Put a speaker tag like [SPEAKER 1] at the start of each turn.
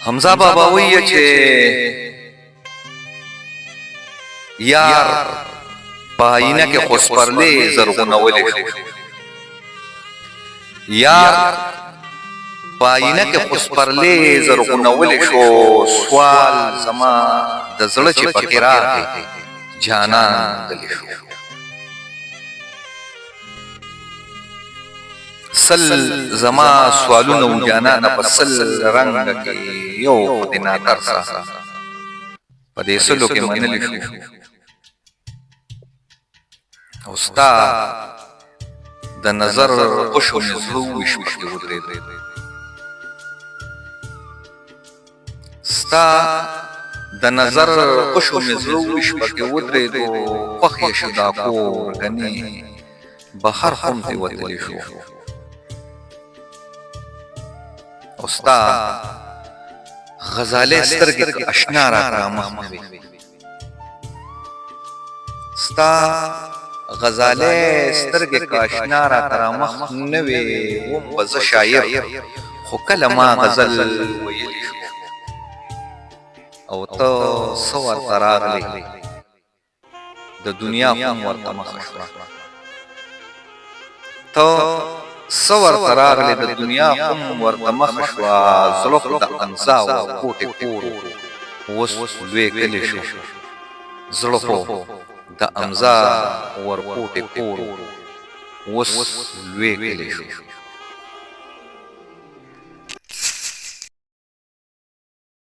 [SPEAKER 1] حمزه بابا وایي چې یار په آینه کې خو سپرلې زرغونولی شو، یار په آینه کې خو سپرلې زرغونولی شو، سوال زما د زړه چې پکې راغی جانان غلی شو. سل زما سوالونه و جانانه په سل رنګه کې یو خو دې ناترسه په دې سلو کې منلی شو. او ستا د نظر خوشو مې زړه وویشت پکې ودرېد، ستا د نظر خوشو مې زړه وویشت پکې ودرېد، خوښ یې شو دا کور ګنې بهر خو م ترې وتلی شو. او ستا غزالې سترګې که اشنا راته مخ نه وې، ستا غزالې سترګې که اشنا راته رامخ نه وې، وم به زه شاعر خو کله ما غزل ویلی شو. او ته څه ورته راغلې د دنیا خو م ورته مخه شوه، ته څه ورته راغلې د دنیا خو م ورته مخه شوه. زړه خو د انزا و کوټې کور اوس لوی کلی شو، زړه خو د امزا ورکوټې کور اوس لوی کلی شو.